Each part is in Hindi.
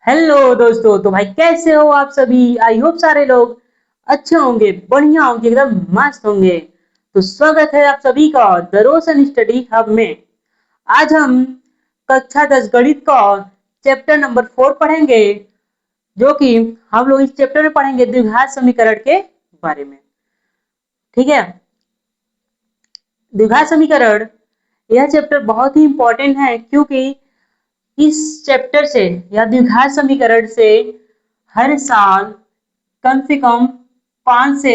हेलो दोस्तों। तो भाई कैसे हो आप सभी? आई होप सारे लोग अच्छे होंगे, बढ़िया होंगे, एकदम मस्त होंगे। तो स्वागत है आप सभी का द रोशन स्टडी हब में। आज हम कक्षा 10 गणित का चैप्टर नंबर 4 पढ़ेंगे, जो कि हम लोग इस चैप्टर में पढ़ेंगे द्विघात समीकरण के बारे में। ठीक है, द्विघात समीकरण यह चैप्टर बहुत ही इंपॉर्टेंट है, क्योंकि इस चैप्टर से या द्विघात समीकरण से हर साल कम से कम 5 से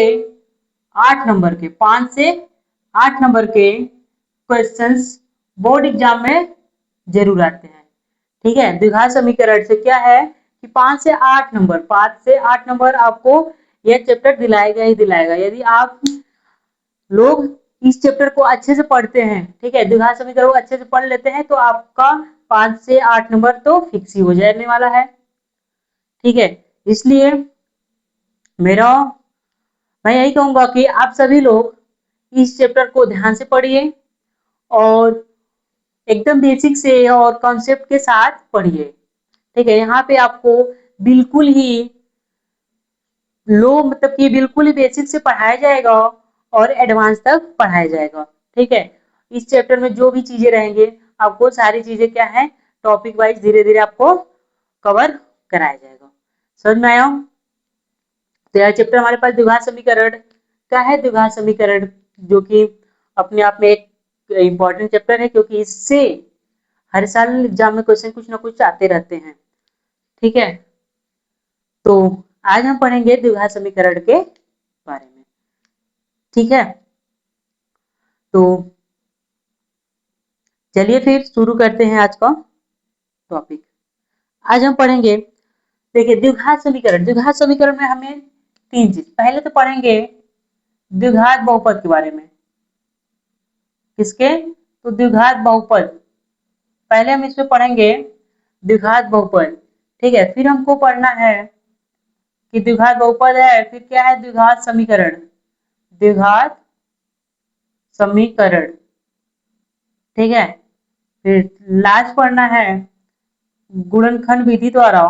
8 नंबर के 5 से 8 नंबर के क्वेश्चंस बोर्ड एग्जाम में जरूर आते हैं। ठीक है, द्विघात समीकरण से क्या है कि 5 से 8 नंबर आपको यह चैप्टर दिलाएगा ही दिलाएगा, यदि आप लोग इस चैप्टर को अच्छे से पढ़ते हैं। ठीक है, द्विघात समीकरण को अच्छे से पढ़ लेते हैं तो आपका 5 से 8 नंबर तो फिक्स ही हो जाने वाला है। ठीक है, इसलिए मेरा मैं यही कहूंगा कि आप सभी लोग इस चैप्टर को ध्यान से पढ़िए और एकदम बेसिक से और कॉन्सेप्ट के साथ पढ़िए। ठीक है, यहाँ पे आपको बिल्कुल ही लो मतलब कि बिल्कुल ही बेसिक से पढ़ाया जाएगा और एडवांस तक पढ़ाया जाएगा। ठीक है, इस चैप्टर में जो भी चीजें रहेंगे आपको सारी चीजें क्या है टॉपिक वाइज धीरे धीरे आपको कवर कराया जाएगा। समझ में आया? तो यह चैप्टर हमारे पास द्विघात समीकरण का है। द्विघात समीकरण जो कि अपने आप में एक इम्पॉर्टेंट चैप्टर है, क्योंकि इससे हर साल एग्जाम में क्वेश्चन कुछ ना कुछ आते रहते हैं। ठीक है, तो आज हम पढ़ेंगे द्विघात समीकरण के बारे में। ठीक है, तो चलिए फिर शुरू करते हैं आज का टॉपिक। आज हम पढ़ेंगे, देखिए द्विघात समीकरण। द्विघात समीकरण में हमें तीन चीज, पहले तो पढ़ेंगे द्विघात बहुपद के बारे में। किसके? तो द्विघात बहुपद, पहले हम इसमें पढ़ेंगे द्विघात बहुपद। ठीक है, फिर हमको पढ़ना है कि द्विघात बहुपद है, फिर क्या है द्विघात समीकरण। द्विघात समीकरण, ठीक है, फिर लास्ट पढ़ना है गुणनखंड विधि द्वारा,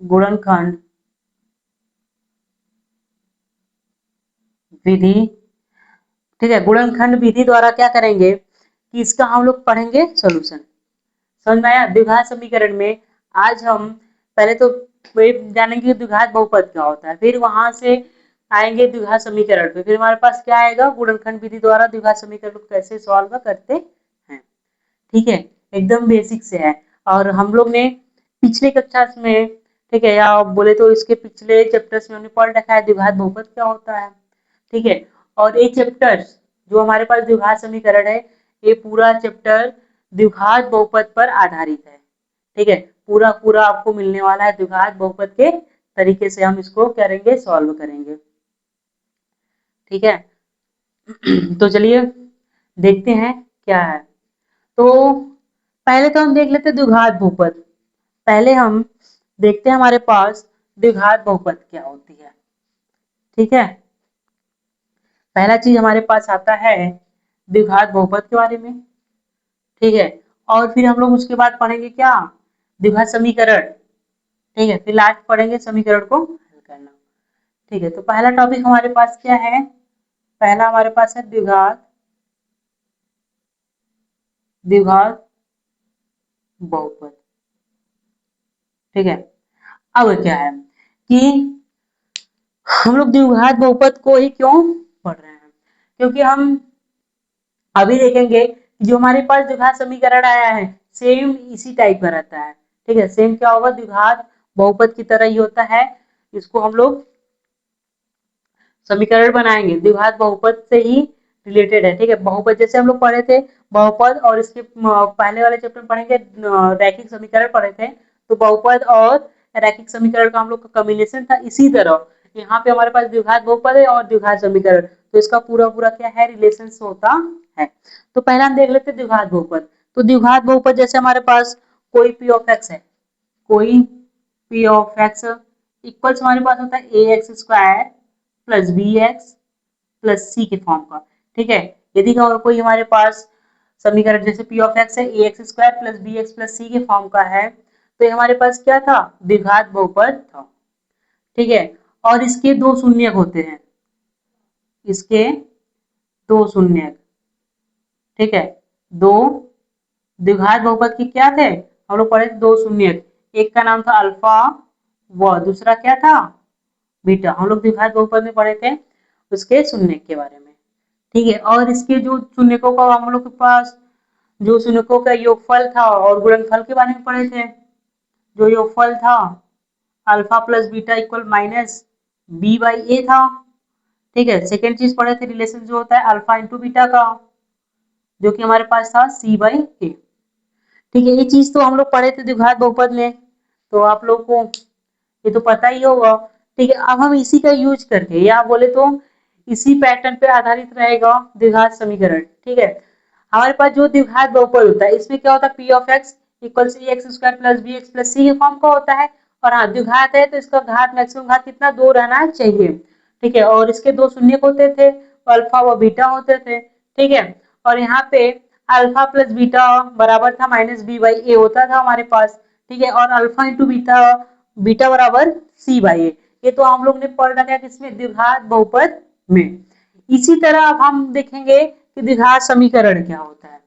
गुणनखंड विधि। ठीक है, गुणनखंड विधि द्वारा क्या करेंगे कि इसका हम लोग पढ़ेंगे सॉल्यूशन। समझ में आया? द्विघात समीकरण में आज हम पहले तो जानेंगे द्विघात बहुपद क्या होता है, फिर वहां से आएंगे द्विघात समीकरण पे, फिर हमारे पास क्या आएगा गुणनखंड विधि द्वारा द्विघात समीकरण को कैसे सॉल्व करते हैं। ठीक है, एकदम बेसिक से है। और हम लोग ने पिछले कक्षा में, ठीक है, या बोले तो इसके पिछले चैप्टर्स में हमने पढ़ रखा है द्विघात बहुपद क्या होता है। ठीक है, और ये चैप्टर जो हमारे पास द्विघात समीकरण है, ये पूरा चैप्टर द्विघात बहुपद पर आधारित है। ठीक है, पूरा पूरा आपको मिलने वाला है द्विघात बहुपद के तरीके से हम इसको करेंगे, सॉल्व करेंगे। ठीक है, तो चलिए देखते हैं क्या है। तो पहले तो हम देख लेते द्विघात बहुपद। पहले हम देखते हैं हमारे पास द्विघात बहुपद क्या होती है। ठीक है, पहला चीज हमारे पास आता है द्विघात बहुपद के बारे में। ठीक है, और फिर हम लोग उसके बाद पढ़ेंगे क्या द्विघात समीकरण। ठीक है, फिर लास्ट पढ़ेंगे समीकरण को हल करना। ठीक है, तो पहला टॉपिक हमारे पास क्या है? पहला हमारे पास है द्विघात, द्विघात बहुपद। ठीक है, अब क्या है कि हम लोग द्विघात बहुपद को ही क्यों पढ़ रहे हैं, क्योंकि हम अभी देखेंगे जो हमारे पास द्विघात समीकरण आया है सेम इसी टाइप का रहता है। ठीक है, सेम क्या होगा द्विघात बहुपद की तरह ही होता है। इसको हम लोग समीकरण बनाएंगे द्विघात बहुपद से ही रिलेटेड है। ठीक है, बहुपद जैसे हम लोग पढ़े थे बहुपद, और इसके पहले वाले चैप्टर में पढ़ेंगे रैखिक समीकरण पढ़े थे, तो बहुपद और रैखिक समीकरण का हम लोग का कॉम्बिनेशन था। इसी तरह यहाँ पे हमारे पास द्विघात बहुपद है और द्विघात समीकरण, तो इसका पूरा पूरा क्या है रिलेशन होता है। तो पहला हम देख लेते हैं द्विघात बहुपद। तो द्विघात बहुपद जैसे हमारे पास कोई पी ऑफ एक्स है, कोई पी ऑफ एक्स इक्वल्स हमारे पास होता है a x square plus b x plus c के फॉर्म का। ठीक है, यदि कोई हमारे पास समीकरण जैसे पी ऑफ एक्स है a x square plus b x plus c के फॉर्म का है, तो ये हमारे पास क्या था, द्विघात बहुपद था। ठीक है, और इसके दो शून्यक होते हैं, इसके दो शून्यक। ठीक है, दो द्विघात बहुपद के क्या थे, हम लोग पढ़े थे दो शून्यक, एक का नाम था अल्फा व दूसरा क्या था, बीटा। हम लोग द्विघात बहुपद में पढ़े थे उसके शून्यक के बारे में। ठीक है, और इसके जो शून्यकों का हम लोग के पास जो शून्यकों का योगफल था और गुणनफल के बारे में पढ़े थे। जो योगफल था alpha plus beta equal minus b by a था। ठीक है, सेकेंड चीज पढ़े थे रिलेशन जो होता है अल्फा इंटू बीटा का, जो कि हमारे पास था सी बाई ए। ठीक है, ये चीज तो हम लोग पढ़े थे द्विघात बहुपद में, तो आप लोग को ये तो पता ही होगा। ठीक है, अब हम इसी का यूज करके या बोले तो इसी पैटर्न पे आधारित रहेगा द्विघात समीकरण। ठीक है, हमारे पास जो द्विघात बहुपद होता है इसमें क्या होता है, p of x equal c x square plus b x plus c के फॉर्म का होता है। और हाँ, द्विघात है तो इसका घात मैक्सिमम घात कितना, दो रहना चाहिए। ठीक है, और इसके दो शून्य होते थे, अल्फा व बीटा होते थे। ठीक है, और यहाँ पे अल्फा प्लस बीटा बराबर था माइनस बी बाई ए होता था हमारे पास। ठीक है, और अल्फा इंटू बीटा, बीटा बराबर सी बाई ए। ये तो हम लोग ने पढ़ रखा है किसमें, द्विघात बहुपद में। इसी तरह अब हम देखेंगे कि द्विघात समीकरण क्या होता है।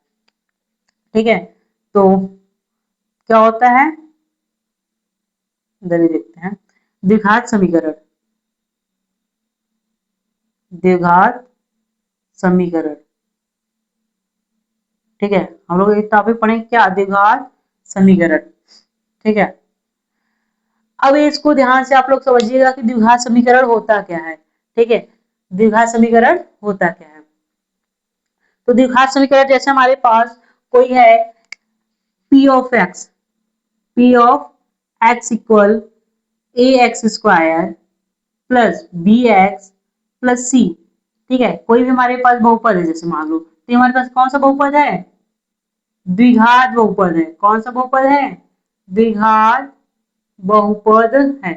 ठीक है, तो क्या होता है, इधर ही देखते हैं। द्विघात समीकरण, द्विघात समीकरण। ठीक है, हम लोग एक टॉपिक पढ़ेंगे क्या, द्विघात समीकरण। ठीक है, अब इसको ध्यान से आप लोग समझिएगा कि द्विघात समीकरण होता क्या है। ठीक है, द्विघात समीकरण होता क्या है। तो द्विघात समीकरण जैसे हमारे पास कोई है p of x, p of x equal a x square plus b x plus c. ठीक है, कोई भी हमारे पास बहुपद है जैसे मान लो, तो हमारे पास कौन सा बहुपद है, द्विघात बहुपद है। कौन सा बहुपद है, द्विघात बहुपद है।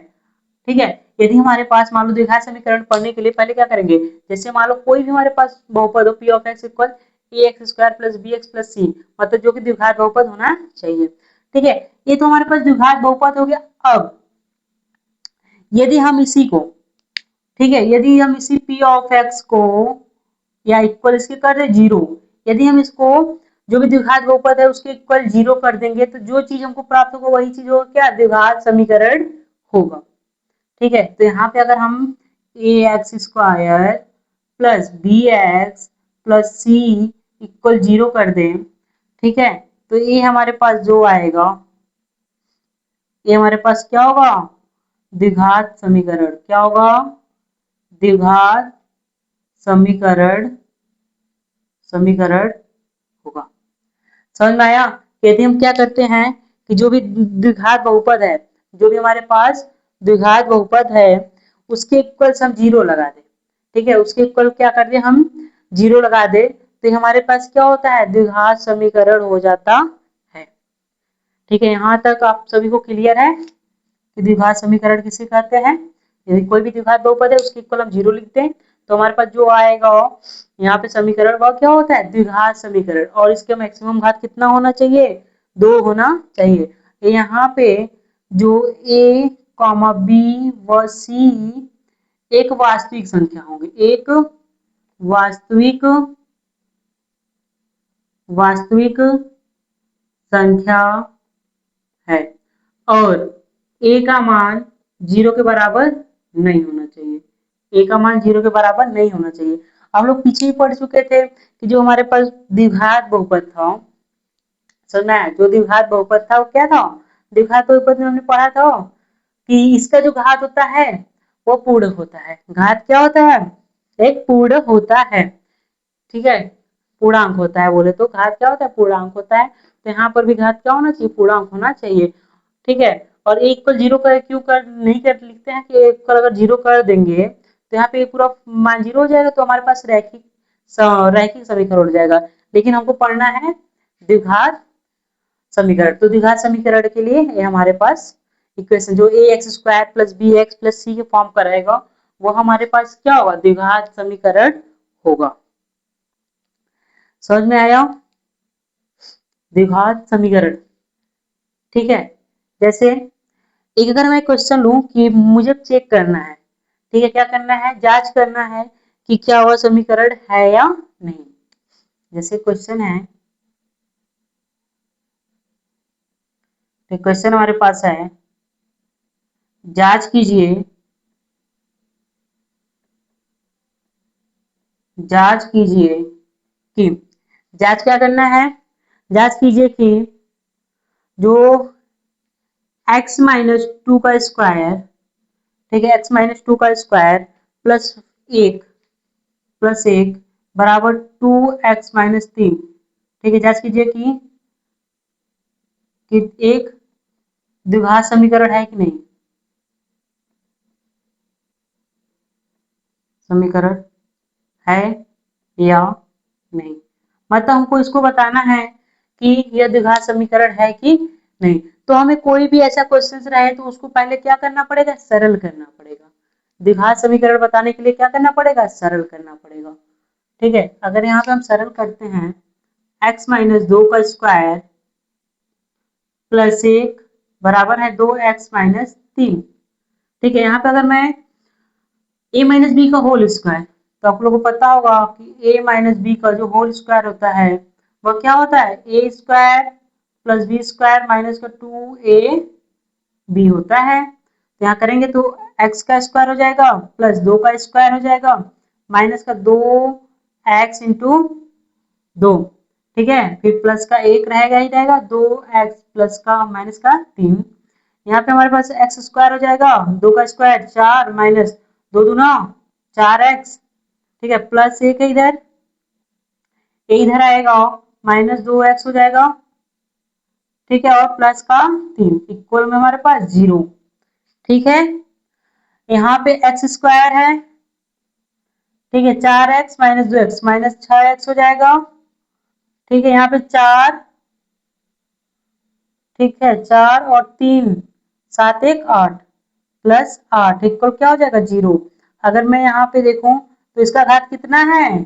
ठीक है, यदि हमारे पास मान लो द्विघात समीकरण पढ़ने के लिए पहले क्या करेंगे, जैसे मान लो कोई भी हमारे पास बहुपद हो p of x equal a x square plus b x plus c, मतलब जो कि द्विघात बहुपद होना चाहिए। ठीक है, ये तो हमारे पास द्विघात बहुपद हो गया। अब यदि हम इसी को, ठीक है, यदि हम इसी पी ऑफ एक्स को या इक्वल इसके कर दे जीरो, यदि हम इसको जो भी द्विघात बहुपद है उसके इक्वल जीरो कर देंगे तो जो चीज हमको प्राप्त होगा वही चीज होगा क्या, द्विघात समीकरण होगा। ठीक है, तो यहाँ पे अगर हम a x square plus b x plus c equal zero कर दें, ठीक है, तो ये हमारे पास जो आएगा, ये हमारे पास क्या होगा, द्विघात समीकरण। क्या होगा, द्विघात समीकरण, समीकरण होगा। समझ में आया। यदि हम क्या करते हैं कि जो भी द्विघात बहुपद है, जो भी हमारे पास द्विघात बहुपद है उसके इक्वल हम जीरो लगा दे। ठीक है, उसके इक्वल क्या कर दे, हम जीरो लगा दे, तो हमारे पास क्या होता है, द्विघात समीकरण हो जाता है। ठीक है, यहाँ तक आप सभी को क्लियर है कि द्विघात समीकरण किसे कहते हैं। यदि कोई भी द्विघात बहुपद है उसके इक्वल हम जीरो लिखते हैं तो हमारे पास जो आएगा यहाँ पे समीकरण वह क्या होता है, द्विघात समीकरण। और इसका मैक्सिमम घात कितना होना चाहिए, दो होना चाहिए। यहाँ पे जो ए कॉमा बी व सी एक वास्तविक संख्या होंगे, एक वास्तविक, वास्तविक संख्या है, और ए का मान जीरो के बराबर नहीं होना चाहिए, ए का मान जीरो के बराबर नहीं होना चाहिए। हम लोग पीछे ही पढ़ चुके थे कि जो हमारे पास द्विघात बहुपद था, सुनना है, जो द्विघात बहुपद था वो क्या था, द्विघात बहुपद में हमने पढ़ा था कि इसका जो घात होता है वो पूर्ण होता है। घात क्या होता है, एक पूर्ण होता है। ठीक है, पूर्णांक होता है, बोले तो घात क्या होता है, पूर्णांक होता है। तो यहाँ पर भी घात क्या होना चाहिए, पूर्णांक होना चाहिए। ठीक है, और एक को जीरो कर क्यों कर नहीं कर लिखते हैं कि एक को अगर जीरो कर देंगे तो यहाँ पे पूरा मान जीरो हो जाएगा, तो हमारे पास रैखिक रैखिक समीकरण हो जाएगा। लेकिन हमको पढ़ना है द्विघात समीकरण, तो द्विघात समीकरण के लिए ये हमारे पास इक्वेशन जो a x square plus b x plus c के फॉर्म का रहेगा वो हमारे पास क्या होगा, द्विघात समीकरण होगा। समझ में आया, द्विघात समीकरण। ठीक है, जैसे एक अगर मैं क्वेश्चन लूं कि मुझे चेक करना है, ठीक है, क्या करना है, जांच करना है कि क्या वह समीकरण है या नहीं। जैसे क्वेश्चन है, तो क्वेश्चन हमारे पास है, जांच कीजिए, जांच कीजिए कि, जांच क्या करना है, जांच कीजिए कि जो x माइनस टू का स्क्वायर, ठीक है, x माइनस टू का स्क्वायर प्लस एक, प्लस एक बराबर टू एक्स माइनस तीन, ठीक है, जांच कीजिए कि एक द्विघात समीकरण है कि नहीं, समीकरण है या नहीं, मतलब हमको इसको बताना है कि यह द्विघात समीकरण है कि नहीं। तो हमें कोई भी ऐसा क्वेश्चन रहे तो उसको पहले क्या करना पड़ेगा, सरल करना पड़ेगा। द्विघात समीकरण बताने के लिए क्या करना पड़ेगा, सरल करना पड़ेगा। ठीक है, अगर यहाँ पे हम सरल करते हैं, x माइनस दो का स्क्वायर प्लस एक बराबर है दो एक्स माइनस तीन। ठीक है, यहाँ पे अगर मैं a माइनस बी का होल स्क्वायर, तो आप लोगों को पता होगा कि a माइनस बी का जो होल स्क्वायर होता है वह क्या होता है, a square plus b square minus का टू ए बी होता है। तो यहाँ करेंगे तो x का स्क्वायर हो जाएगा प्लस दो का स्क्वायर हो जाएगा माइनस का दो एक्स इंटू दो, ठीक है, फिर प्लस का एक रहेगा ही रहेगा, दो एक्स प्लस का माइनस का तीन, यहाँ पे हमारे पास एक्स स्क्वायर हो जाएगा, दो का स्क्वायर चार माइनस दो दूना चार एक्स, ठीक है, प्लस एक है इधर, ये इधर आएगा माइनस दो एक्स हो जाएगा, ठीक है, और प्लस का तीन इक्वल में हमारे पास जीरो। ठीक है, यहाँ पे एक्स स्क्वायर है, ठीक है, चार एक्स माइनस दो एक्स माइनस छह एक्स हो जाएगा, ठीक है, यहाँ पे चार, ठीक है, चार और तीन सात एक आठ प्लस आठ इक्वल क्या हो जाएगा, जीरो। अगर मैं यहाँ पे देखूं तो इसका घात कितना है,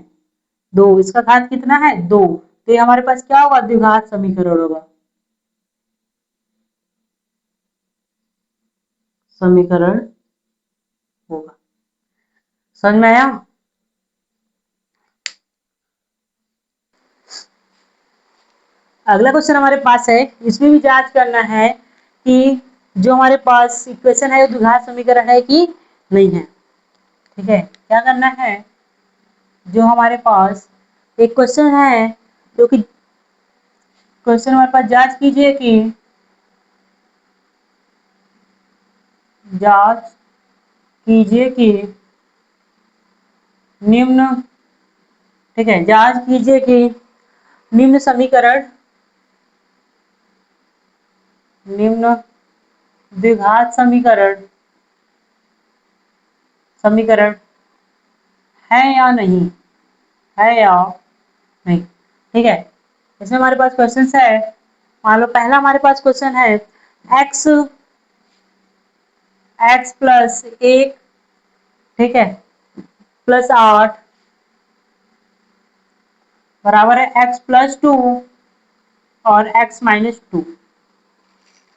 दो, इसका घात कितना है, दो, तो ये हमारे पास क्या होगा, द्विघात समीकरण होगा, समीकरण होगा। समझ में आया। अगला क्वेश्चन हमारे पास है, इसमें भी जांच करना है कि जो हमारे पास इक्वेशन है वो द्विघात समीकरण है कि नहीं है। ठीक है, क्या करना है, जो हमारे पास एक क्वेश्चन है, जो कि क्वेश्चन हमारे पास, जांच कीजिए कि, जांच कीजिए कि निम्न, ठीक है, जांच कीजिए कि निम्न समीकरण, निम्न द्विघात समीकरण, समीकरण है या नहीं, है या नहीं। ठीक है, इसमें हमारे पास क्वेश्चन है, मान लो पहला हमारे पास क्वेश्चन है, x, x प्लस एक, ठीक है, प्लस आठ बराबर है x प्लस टू और x माइनस टू।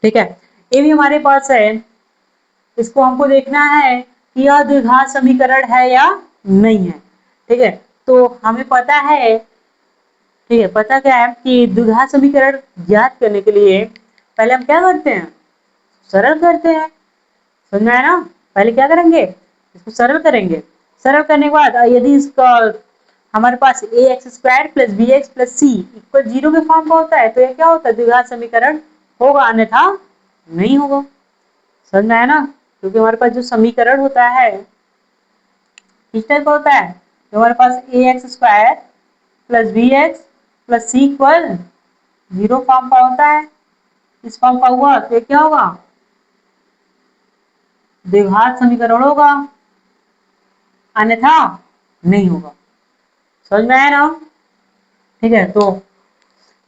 ठीक है, ये भी हमारे पास है, इसको हमको देखना है कि यह द्विघात समीकरण है या नहीं है। ठीक है, तो हमें पता है, ठीक है, पता क्या है कि द्विघात समीकरण ज्ञात करने के लिए पहले हम क्या करते हैं, सरल करते हैं। समझ में आया ना, पहले क्या करेंगे, इसको सरल करेंगे, सरल करने के बाद यदि इसका हमारे पास a x square plus b x plus c equal zero के फॉर्म का होता है तो ये क्या होता है, द्विघात समीकरण होगा, अन्यथा नहीं होगा। समझ में आया ना, क्योंकि हमारे पास जो समीकरण होता है किस टाइप का होता है, तो हमारे पास a x square plus b x plus c equal zero form का होता है। इस फॉर्म का हुआ तो क्या होगा, द्विघात समीकरण होगा, अन्यथा नहीं होगा। समझ में आया ना। ठीक है, तो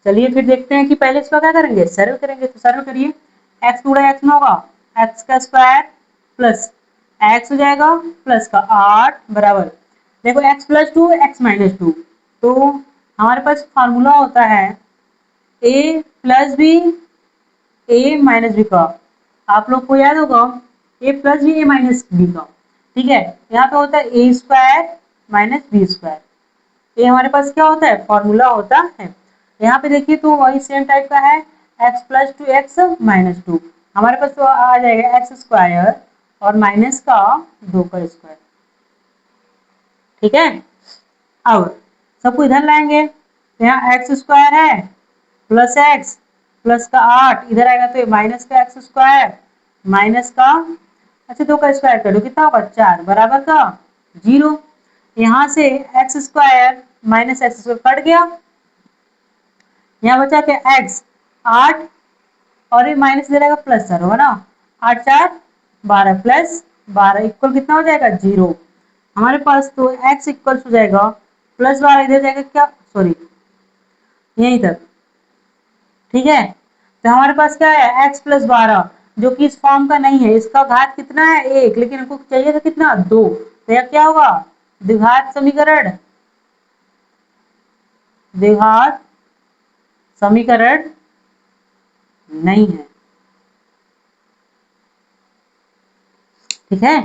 चलिए फिर देखते हैं कि पहले इसका क्या करेंगे, सरल करेंगे। तो सरल करिए, एक्स गुणा एक्स में होगा एक्स का स्क्वायर प्लस एक्स हो जाएगा प्लस का आठ बराबर, देखो x plus to x minus two, तो हमारे पास फार्मूला होता है ए प्लस बी ए माइनस बी का, आप लोग को याद होगा ए प्लस बी ए माइनस बी का, ठीक है। यहाँ पे होता है a square minus B square, ये हमारे पास क्या होता है, फॉर्मूला होता है। यहाँ पे देखिए तो वही सेम टाइप का है, X plus to x minus two, हमारे पास तो आ जाएगा एक्स स्क्वायर और माइनस का 2 का स्क्वायर, ठीक है। अब सबको इधर लाएंगे, यहाँ एक्स स्क्वायर है प्लस एक्स प्लस का 8 इधर आएगा तो माइनस का एक्स स्क्वायर माइनस का, अच्छा 2 का स्क्वायर कर दो कितना होगा 4 बराबर का 0। यहाँ से x square minus x square cut गया, यहाँ बचा क्या एक्स 8 और ये माइनस दे रहेगा प्लस 4 होगा ना, 8 4 12 प्लस 12 इक्वल कितना हो जाएगा 0। हमारे पास तो x इक्वल हो जाएगा प्लस 12 इधर जाएगा क्या, सॉरी यहीं तक, ठीक है। तो हमारे पास क्या है x प्लस 12 जो कि इस फॉर्म का नहीं है, इसका घात कितना है 1, लेकिन हमको चाहिए था कितना 2, तो यह क्या होगा द्विघात समीकरण, द्विघात समीकरण नहीं है, ठीक है।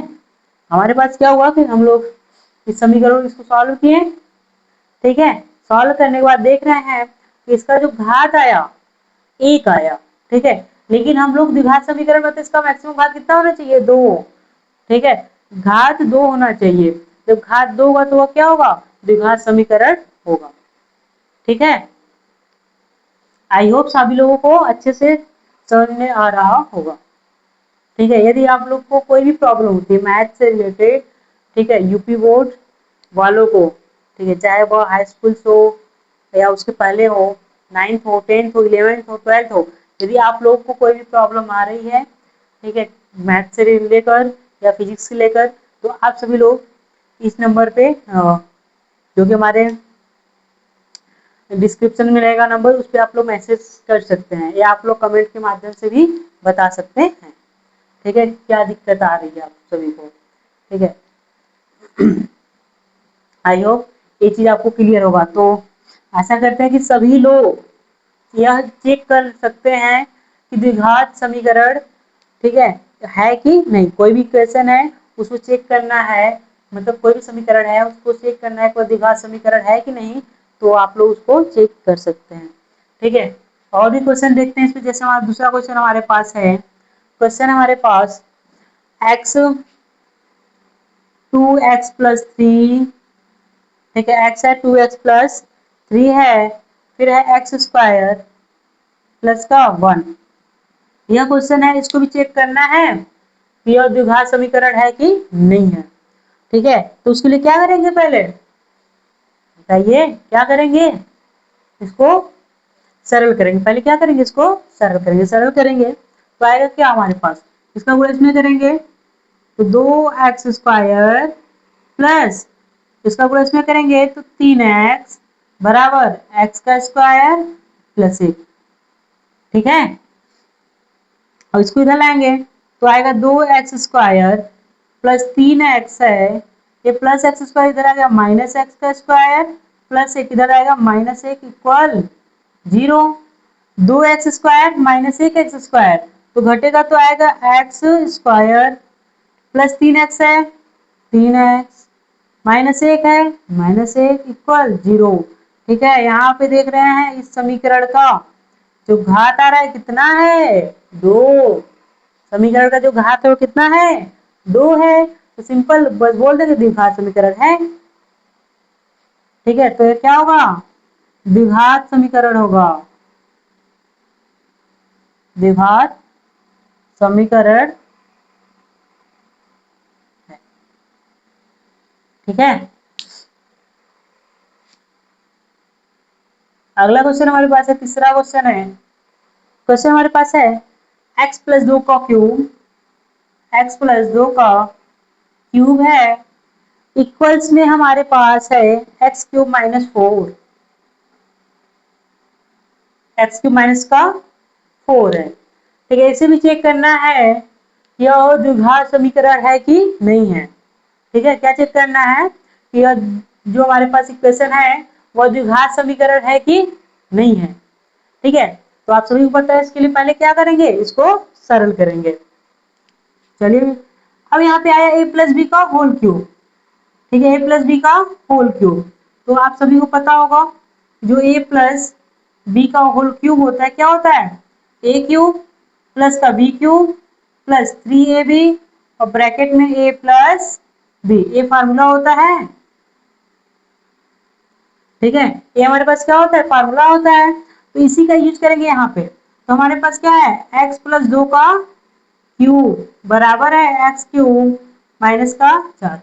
हमारे पास क्या हुआ कि हम लोग इस समीकरण इसको सॉल्व किए, ठीक है। सॉल्व करने के बाद देख रहे हैं कि इसका जो घात आया 1 आया, ठीक है, लेकिन हम लोग द्विघात समीकरण में तो इसका मैक्सिमम घात कितना होना चाहिए 2, ठीक है, घात 2 होना चाहिए, जब घात 2 होगा तो वह क्या होगा द्विघात समीकरण होगा, ठीक है। आई होप सभी लोगों को अच्छे से समझ में आ रहा होगा, ठीक है। यदि आप लोग को कोई भी प्रॉब्लम होती है मैथ से रिलेटेड, ठीक है, यूपी बोर्ड वालों को, ठीक है, चाहे वह हाई स्कूल हो या उसके पहले हो, 9th हो 10th हो 11th हो 12th हो, यदि आप लोग को कोई भी प्रॉब्लम आ रही है, ठीक है, मैथ से लेकर या फिजिक्स से लेकर, तो आप सभी लोग इस नंबर पे जो कि हमारे डिस्क्रिप्शन में रहेगा नंबर, उस पर आप लोग मैसेज कर सकते हैं या आप लोग कमेंट के माध्यम से भी बता सकते हैं, ठीक है, क्या दिक्कत आ रही है आप सभी को, ठीक है। आई होप ये चीज आपको क्लियर होगा। तो आशा करते हैं कि सभी लोग यह चेक कर सकते हैं कि द्विघात समीकरण, ठीक है कि नहीं, कोई भी क्वेश्चन है उसको चेक करना है, मतलब कोई भी समीकरण है उसको चेक करना है कोई द्विघात समीकरण है कि नहीं, तो आप लोग उसको चेक कर सकते हैं, ठीक है। और भी क्वेश्चन देखते हैं इसमें, जैसे हमारा दूसरा क्वेश्चन हमारे पास है, क्वेश्चन हमारे पास x 2x प्लस 3, ठीक है, x है 2x प्लस 3 है, फिर है एक्स स्क्वायर प्लस का 1, यह क्वेश्चन है, इसको भी चेक करना है कि यह द्विघात समीकरण है कि नहीं है, ठीक है। तो उसके लिए क्या करेंगे पहले बताइए, क्या करेंगे, इसको सरल करेंगे, पहले क्या करेंगे इसको सरल करेंगे, सरल करेंगे तो आएगा क्या हमारे पास, इसका गुणा इसमें करेंगे तो 2x स्क्वायर प्लस इसका गुणा इसमें करेंगे तो 3x बराबर x का स्क्वायर प्लस 1, ठीक है। और इसको इधर लाएंगे तो आएगा 2x स्क्वायर प्लस 3x है, ये प्लस एक्स स्क्वायर इधर आ गया माइनस एक्स का स्क्वायर प्लस 1 इधर आएगा minus 1 equal 0, 2x square minus 1 x square तो घटेगा तो आएगा एक्स स्क्वायर प्लस 3x है 3x माइनस 1 है माइनस 1 इक्वल 0, ठीक है। यहाँ पे देख रहे हैं इस समीकरण का जो घात आ रहा है कितना है 2, समीकरण का जो घात है वो कितना है 2 है, तो सिंपल बस बोल देंगे द्विघात समीकरण है, ठीक है। तो ये क्या होगा द्विघात समीकरण होगा, द्विघात समीकरण है, ठीक है। अगला क्वेश्चन हमारे पास है, तीसरा क्वेश्चन है, क्वेश्चन हमारे पास है x प्लस 2 का क्यूब, x प्लस 2 का क्यूब है इक्वल्स में हमारे पास है x cube minus 4, x cube minus का 4 है, ठीक है। इसे भी चेक करना है यह द्विघात समीकरण है कि नहीं है, ठीक है। क्या चेक करना है कि यह जो हमारे पास इक्वेशन है वह द्विघात समीकरण है कि नहीं है, ठीक है। तो आप सभी को पता है, इसके लिए पहले क्या करेंगे, इसको सरल करेंगे। चलिए, अब यहाँ पे आया ए प्लस बी का होल क्यूब। ठीक है, ए प्लस बी का होल क्यूब। तो आप सभी को पता होगा, जो ए प्लस बी का होल क्यूब होता है क्या होता है, ए क्यूब प्लस का बी क्यूब प्लस 3ab और ब्रैकेट में ए प्लस बी, ये फार्मूला होता है। ठीक है, ये हमारे पास क्या होता है, फार्मूला होता है। तो इसी का यूज करेंगे यहाँ पे। तो हमारे पास क्या है, x प्लस 2 का क्यूब बराबर है एक्स क्यूब माइनस का 4।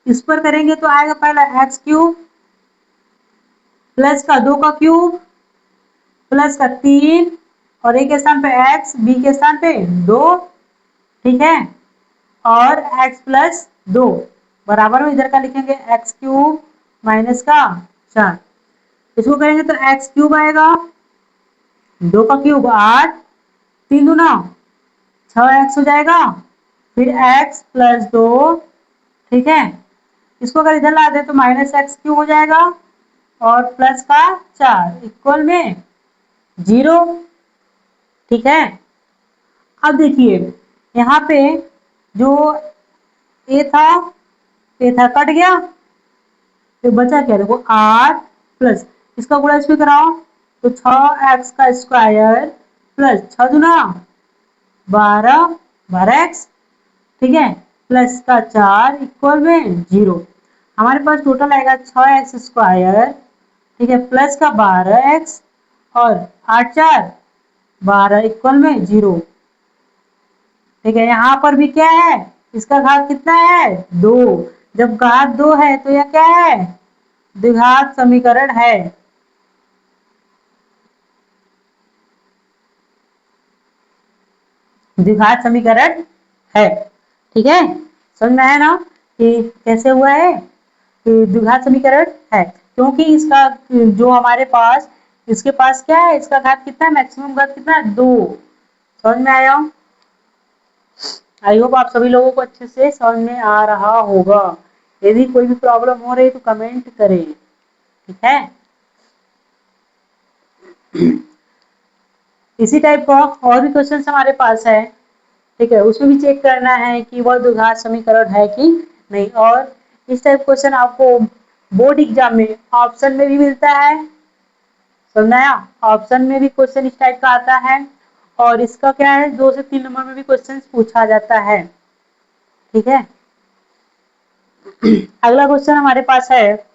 इस पर करेंगे तो आएगा पहला एक्स क्यूब प्लस का 2 का क्यूब प्लस का 3 और ए के स्थान पे एक्स, बी के स्थान पे 2। ठीक है, और x प्लस 2 बराबर में इधर का लिखेंगे एक्स क्यूब माइनस का 4। इसको करेंगे तो एक्स क्यूब आएगा, 2 का क्यूब 8, 3 दूना 6x हो जाएगा, फिर x प्लस 2। ठीक है, इसको अगर इधर ला दे तो माइनस एक्स क्यूब हो जाएगा और प्लस का 4 इक्वल में 0। ठीक है, अब देखिए यहाँ पे जो ए था कट गया, तो बचा क्या, देखो 8 प्लस इसका गुणा इसमें कराओ तो 6x का स्क्वायर प्लस 6 दूना 12, 12x। ठीक है, प्लस का 4 इक्वल में 0। हमारे पास टोटल आएगा 6x स्क्वायर, ठीक है, प्लस का 12x और 8 4 12 इक्वल में 0। ठीक है, यहाँ पर भी क्या है, इसका घात कितना है, 2। जब घात 2 है तो यह क्या है, द्विघात समीकरण है। द्विघात समीकरण है। ठीक है, समझ में आया ना कि कैसे हुआ है, कि द्विघात समीकरण है, क्योंकि इसका जो हमारे पास, इसके पास क्या है, इसका घात कितना है, मैक्सिमम घात कितना है, 2। समझ में आया, आई होप आप सभी लोगों को अच्छे से समझ में आ रहा होगा। यदि कोई भी प्रॉब्लम हो रही है तो कमेंट करें। ठीक है, इसी टाइप का और भी क्वेश्चन हमारे पास है। ठीक है, उसमें भी चेक करना है कि वह द्विघात समीकरण है कि नहीं। और इस टाइप क्वेश्चन आपको बोर्ड एग्जाम में ऑप्शन में भी मिलता है। समझाया, ऑप्शन में भी क्वेश्चन इस टाइप का आता है और इसका क्या है, 2 से 3 नंबर में भी क्वेश्चन पूछा जाता है। ठीक है, अगला क्वेश्चन हमारे पास है,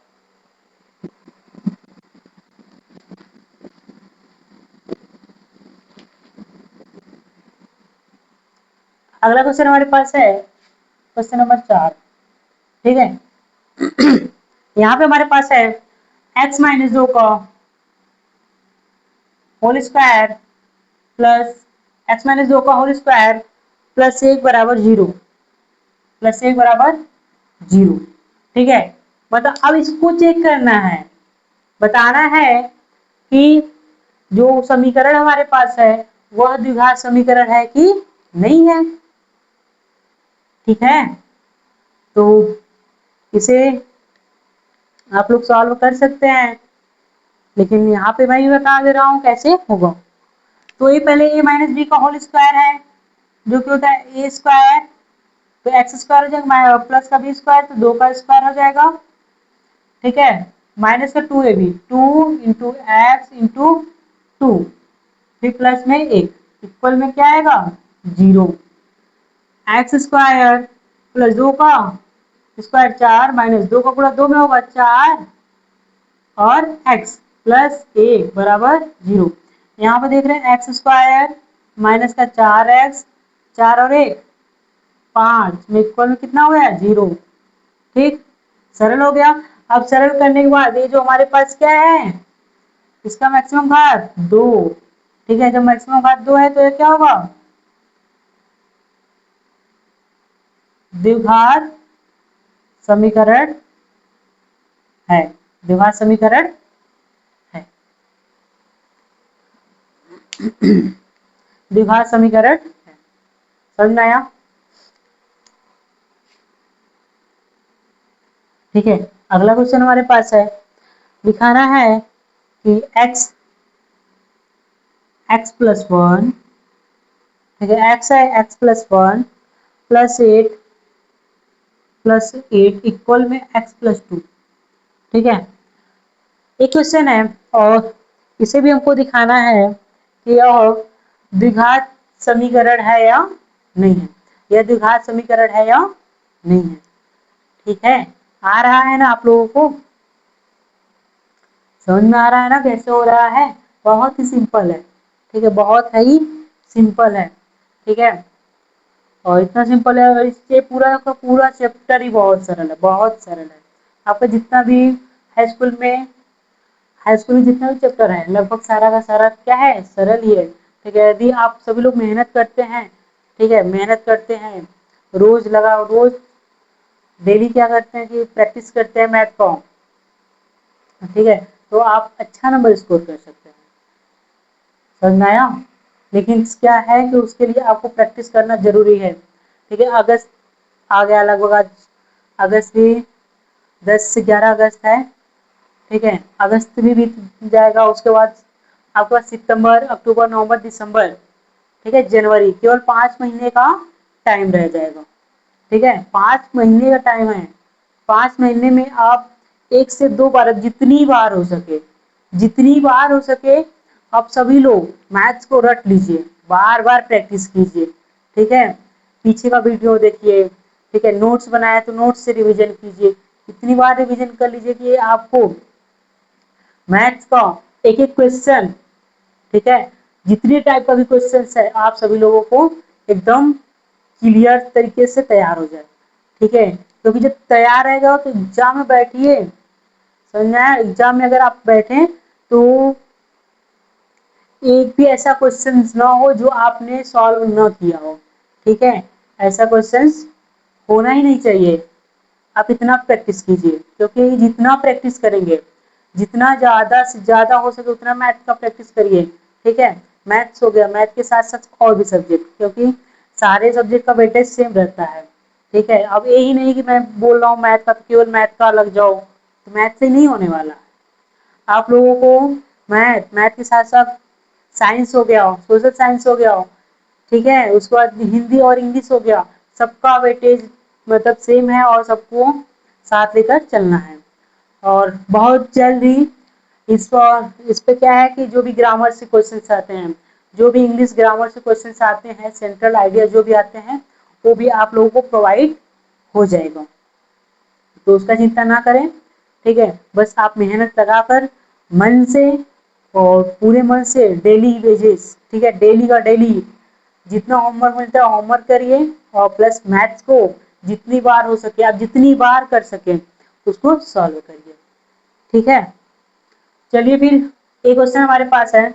अगला क्वेश्चन हमारे पास है क्वेश्चन नंबर 4। ठीक है, यहाँ पे हमारे पास है x माइनस 2 का whole square plus x minus 2 का होल स्क्वायर प्लस 1 बराबर 0, प्लस 1 बराबर 0। ठीक है, मतलब अब इसको चेक करना है, बताना है कि जो समीकरण हमारे पास है वह द्विघात समीकरण है कि नहीं है। ठीक है, तो इसे आप लोग सॉल्व कर सकते हैं, लेकिन यहाँ पे मैं भी बता दे रहा हूँ कैसे होगा। तो ये पहले ए माइनस बी का होल स्क्वायर है, जो कि होता है ए स्क्वायर, तो एक्स स्क्वायर हो जाएगा प्लस का बी स्क्वायर, तो 2 का स्क्वायर हो जाएगा। ठीक है, माइनस का 2ab, 2 इंटू एक्स इंटू 2, फिर प्लस में 1 इक्वल में क्या आएगा, 0। एक्स स्क्वायर प्लस 2 का स्क्वायर 4 माइनस 2 का गुणा 2 में होगा 4 और x प्लस 1 बराबर 0। यहाँ पे देख रहे हैं एक्स स्क्वायर माइनस का 4x, 4 और 1 5 में इक्वल में कितना हो गया, 0। ठीक, सरल हो गया। अब सरल करने के बाद ये जो हमारे पास क्या है, इसका मैक्सिमम घात 2। ठीक है, जब मैक्सिमम घात 2 है तो ये क्या होगा, द्विघात समीकरण है, द्विघात समीकरण है, द्विघात समीकरण है। समझ में आया। ठीक है, अगला क्वेश्चन हमारे पास है, दिखाना है कि x एक्स प्लस वन, ठीक है, एक्स है X plus one plus eight equal में एक्स प्लस टू, ठीक है। एक क्वेश्चन है और इसे भी हमको दिखाना है कि यह द्विघात समीकरण है या नहीं है, यह द्विघात समीकरण है या नहीं है, ठीक है। आ रहा है ना आप लोगों को, समझ में आ रहा है ना कैसे हो रहा है? बहुत ही सिंपल है, ठीक है, बहुत ही सिंपल है, ठीक है। और इतना सिंपल है और इससे पूरा का पूरा चैप्टर ही बहुत सरल है, बहुत सरल है। आपका जितना भी हाई स्कूल में हाई स्कूल में जितना भी चैप्टर है लगभग सारा का सारा क्या है, सरल ही है, ठीक है। यदि आप सभी लोग मेहनत करते हैं, ठीक है, मेहनत करते हैं, रोज डेली क्या करते हैं कि प्रैक्टिस करते हैं मैथ को, ठीक है, तो आप अच्छा नंबर स्कोर कर सकते हैं, समझ में आया। लेकिन क्या है कि उसके लिए आपको प्रैक्टिस करना जरूरी है, ठीक है। अगस्त आ गया लगभग, आज अगस्त भी 10 से 11 अगस्त है, ठीक है, अगस्त भी बीत जाएगा, उसके बाद आपके पास सितंबर अक्टूबर नवंबर दिसंबर, ठीक है, जनवरी, केवल 5 महीने का टाइम रह जाएगा, ठीक है, 5 महीने का टाइम है। 5 महीने में आप 1 से 2 बार, जितनी बार हो सके आप सभी लोग मैथ्स को रट लीजिए, बार बार प्रैक्टिस कीजिए, ठीक है। पीछे का वीडियो देखिए, ठीक है, नोट्स बनाया तो नोट्स से रिवीजन कीजिए, इतनी बार रिवीजन कर लीजिए कि आपको मैथ्स का एक एक क्वेश्चन, ठीक है, जितने टाइप का भी क्वेश्चन है आप सभी लोगों को एकदम क्लियर तरीके से तैयार हो जाए, ठीक है। क्योंकि जब तैयार रहेगा तो एग्जाम में बैठिए, समझ में आया, एग्जाम में अगर आप बैठे तो एक भी ऐसा क्वेश्चन ना हो जो आपने सॉल्व न किया हो, ठीक है, ऐसा क्वेश्चन होना ही नहीं चाहिए। आप इतना प्रैक्टिस कीजिए, क्योंकि जितना प्रैक्टिस करेंगे, जितना ज्यादा से ज्यादा हो सके उतना मैथ का प्रैक्टिस करिए, ठीक है। मैथ्स हो गया, मैथ के साथ साथ और भी सब्जेक्ट, क्योंकि सारे सब्जेक्ट का वेटेज सेम रहता है, ठीक है। अब यही नहीं कि मैं बोल रहा हूँ मैथ का तो केवल मैथ का लग जाओ, तो मैथ से नहीं होने वाला। आप लोगों को मैथ मैथ के साथ साथ साइंस हो गया, सोशल साइंस हो गया, ठीक है, उसके बाद हिंदी और इंग्लिश हो गया, सबका वेटेज मतलब सेम है और सबको साथ लेकर चलना है। और बहुत जल्द ही इस पे क्या है कि जो भी ग्रामर से क्वेश्चन आते हैं, जो भी इंग्लिश ग्रामर से क्वेश्चन आते हैं, सेंट्रल आइडिया जो भी आते हैं, वो भी आप लोगों को प्रोवाइड हो जाएगा, तो उसका चिंता ना करें, ठीक है। बस आप मेहनत लगाकर मन से और पूरे मन से डेली बेसिस, ठीक है, डेली का डेली जितना होमवर्क मिलता है होमवर्क करिए, और प्लस मैथ्स को जितनी बार हो सके, आप जितनी बार कर सके उसको सॉल्व करिए, ठीक है। चलिए फिर एक क्वेश्चन हमारे पास है,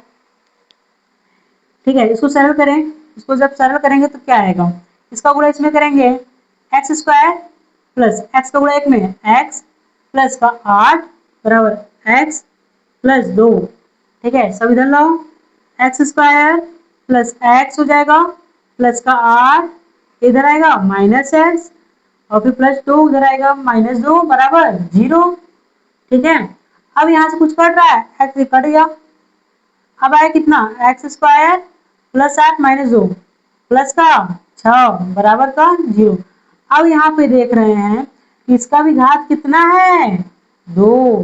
ठीक है, इसको सरल करें। इसको जब सरल करेंगे तो क्या आएगा, इसका गुणा इसमें करेंगे, एक्स स्क्वायर प्लस एक्स का गुणा एक में एक्स प्लस का 8 बराबर एक्स प्लस 2, ठीक है, सब इधर लाओ, एक्स स्क्वायर प्लस एक्स हो जाएगा प्लस का 8 इधर आएगा माइनस एक्स, और फिर प्लस 2 उधर आएगा -2 बराबर 0, ठीक है। अब यहाँ से कुछ कट रहा है, एक्स कट गया, अब आया कितना, एक्स स्क्वायर प्लस 8 - 2 प्लस का 6 बराबर का 0। अब यहाँ पे देख रहे हैं कि इसका भी घात कितना है, 2,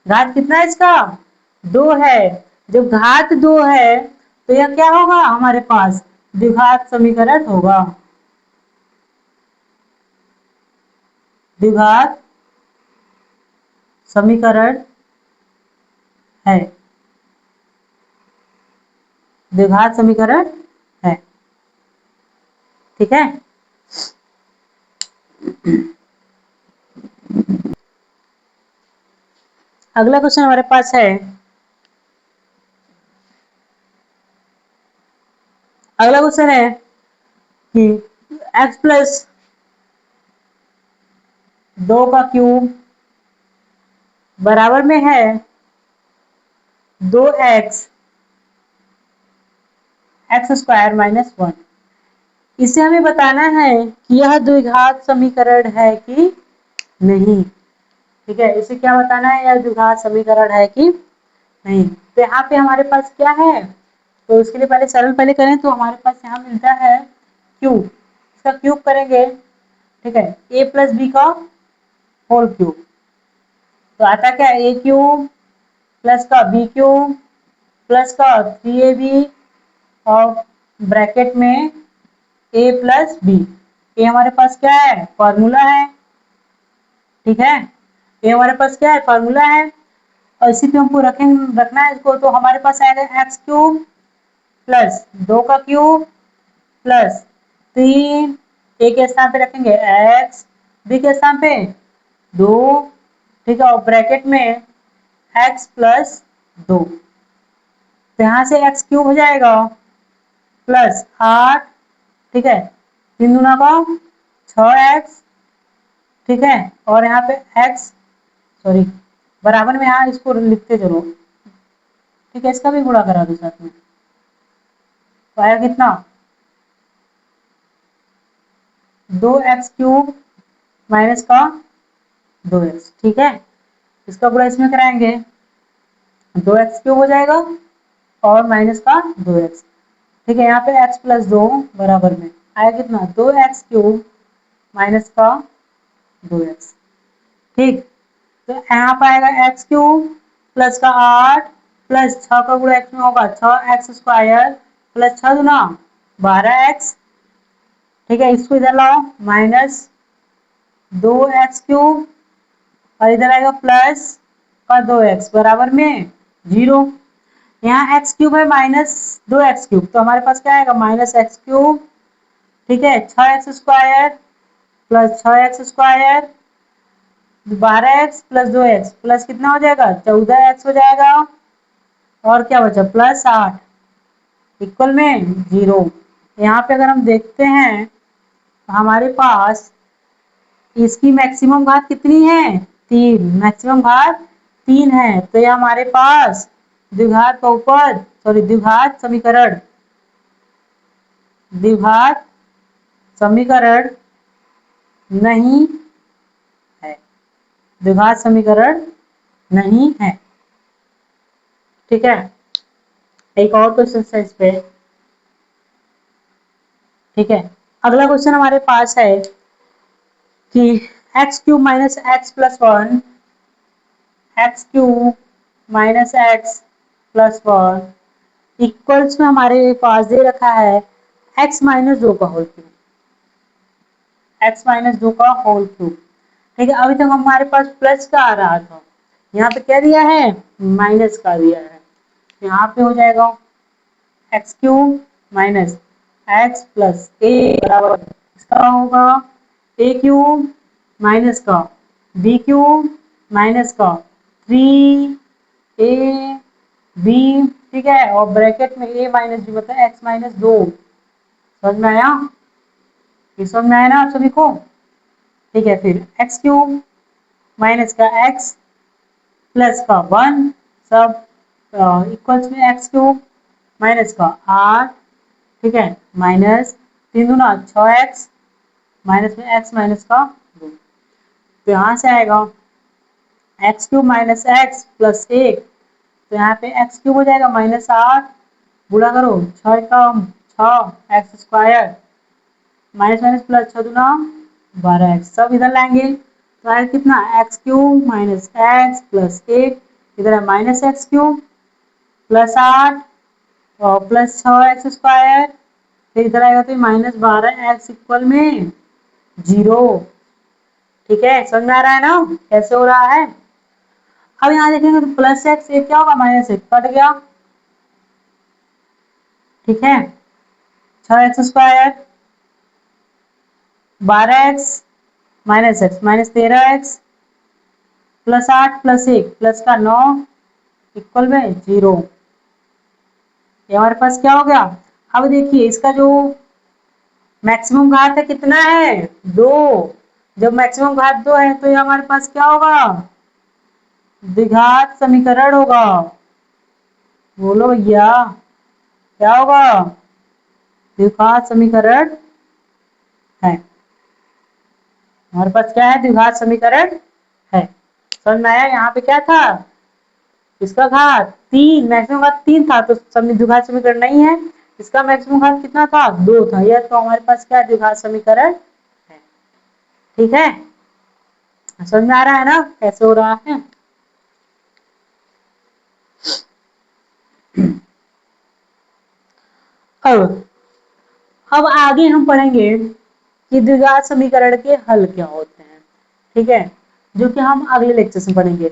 घात कितना है इसका, 2 है। जब घात 2 है तो यह क्या होगा, हमारे पास द्विघात समीकरण होगा, द्विघात समीकरण है, द्विघात समीकरण है, ठीक है। अगला क्वेश्चन हमारे पास है, अगला क्वेश्चन है कि x प्लस 2 का क्यूब बराबर में है 2x एक्स स्क्वायर -1। इसे हमें बताना है कि यह द्विघात समीकरण है कि नहीं, ठीक है, इसे क्या बताना है, यह द्विघात समीकरण है कि नहीं। तो यहाँ पे हमारे पास क्या है, तो इसके लिए पहले सरल पहले करें तो हमारे पास यहाँ मिलता है क्यूब, इसका क्यूब करेंगे, ठीक है, a प्लस बी का होल क्यूब, तो आता क्या है a क्यूब प्लस का b क्यूब प्लस का 3ab और ब्रैकेट में a प्लस बी। ये हमारे पास क्या है, फॉर्मूला है, ठीक है, ये हमारे पास क्या है, फॉर्मूला है, और इसी पे हमको रखना है इसको, तो हमारे पास आएगा एक्स क्यूब प्लस 2 का क्यूब प्लस 3, ए के स्थान पे रखेंगे एक्स, बी के स्थान पे 2, ठीक है, और ब्रैकेट में एक्स प्लस 2, तो यहाँ से एक्स क्यूब हो जाएगा प्लस 8, ठीक है, 3 दूना का 6x, ठीक है, और यहाँ पे x, सॉरी, बराबर में यहाँ इसको लिखते चलो, ठीक है, इसका भी गुणा करा दो साथ में, तो आया कितना 2x क्यूब माइनस का 2x, ठीक है, इसका गुणा इसमें कराएंगे 2x क्यूब हो जाएगा और माइनस का 2x, ठीक है, यहाँ पे x प्लस 2 बराबर में आया कितना 2x क्यूब माइनस का 2x, ठीक, तो यहाँ पर आएगा एक्स क्यूब प्लस का 8 प्लस 6 का गुणा एक्स में होगा 6x स्क्वायर प्लस 6 गुना 12x, ठीक है, इसको इधर लाओ माइनस 2x क्यूब और इधर आएगा प्लस का 2x बराबर में 0, यहाँ x क्यूब है माइनस 2x क्यूब, तो हमारे पास क्या आएगा माइनस एक्स क्यूब, ठीक है, 6x square plus 6x square 12x plus 2x plus कितना हो जाएगा 14x हो जाएगा, और क्या बचा प्लस 8 इक्वल में 0। यहाँ पे अगर हम देखते हैं तो हमारे पास इसकी मैक्सिमम घात कितनी है 3, मैक्सिमम घात 3 है, तो ये हमारे पास द्विघात बहुपद, सॉरी द्विघात समीकरण, द्विघात समीकरण नहीं है, द्विघात समीकरण नहीं है, ठीक है, एक और क्वेश्चन है इस पे, ठीक है, अगला क्वेश्चन हमारे पास है कि x cube minus x plus 1, x cube minus x plus 1 equals में हमारे पास दे रखा है एक्स माइनस 2 का होल क्यूब, एक्स माइनस 2 का होल क्यूब, ठीक है, अभी तक हमारे पास प्लस का आ रहा था, यहाँ पे क्या दिया है माइनस का दिया है, यहाँ पे हो जाएगा x cube minus x plus a बराबर इसका होगा ए क्यूब माइनस का बी क्यूब माइनस का 3 ए बी, ठीक है, और ब्रैकेट में ए माइनस बी मतलब एक्स माइनस 2, समझ में आया, ये समझ में आया ना आप सभी को, ठीक है, फिर एक्स क्यूब माइनस का एक्स प्लस का 1 सब इक्वल्स में एक्स क्यूब माइनस का 8, ठीक है, माइनस 3 दूना 6x माइनस में x माइनस का 2, तो यहाँ से आएगा x cube minus x plus 1, तो यहाँ पे एक्स क्यूब हो जाएगा माइनस 8, गुणा करो 6 का 6 x square minus minus plus 6 दूना 12x, सब इधर लाएंगे तो आएगा कितना x cube minus x plus 1, इधर है माइनस एक्स क्यूब प्लस 8 और प्लस 6x स्क्वायर, फिर इधर आएगा तो माइनस 12x इक्वल में 0, ठीक है, समझ में आ रहा है ना कैसे हो रहा है। अब यहाँ देखेंगे तो प्लस एक्स एक क्या होगा माइनस एक कट गया, ठीक है, 6x square 12x minus x minus 13x plus 8 plus 1 plus का 9 इक्वल में 0, ये हमारे पास क्या हो गया। अब देखिए इसका जो मैक्सिमम घात है कितना है 2, जब मैक्सिमम घात 2 है तो ये हमारे पास क्या होगा द्विघात समीकरण होगा, बोलो भैया क्या होगा द्विघात समीकरण है, हमारे पास क्या है द्विघात समीकरण है, समझ में आया, यहाँ पे क्या था इसका घात 3 मैक्सिमम घात 3 था, तो द्विघात समीकरण नहीं है। इसका मैक्सिमम घात कितना था? 2 था। यह तो हमारे पास क्या द्विघात समीकरण है। ठीक है, समझ में आ रहा है ना कैसे हो रहा है? अब आगे हम पढ़ेंगे कि द्विघात समीकरण के हल क्या होते हैं। ठीक है, जो कि हम अगले लेक्चर में पढ़ेंगे।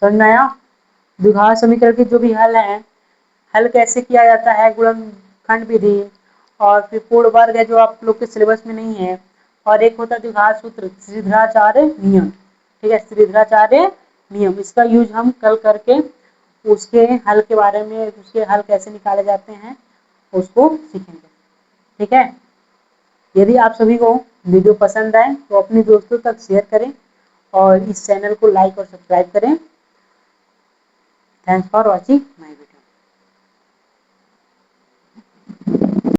समझ में आया? द्विघात समीकरण के जो भी हल है, हल कैसे किया जाता है, गुणनखंड विधि, और फिर पूर्ण वर्ग है जो आप लोग के सिलेबस में नहीं है, और एक होता है द्विघात सूत्र, श्रीधराचार्य नियम। ठीक है, श्रीधराचार्य नियम, इसका यूज हम कल करके उसके हल के बारे में, उसके हल कैसे निकाले जाते हैं उसको सीखेंगे। ठीक है, यदि आप सभी को वीडियो पसंद आए तो अपने दोस्तों तक शेयर करें और इस चैनल को लाइक और सब्सक्राइब करें। Thanks for watching my video.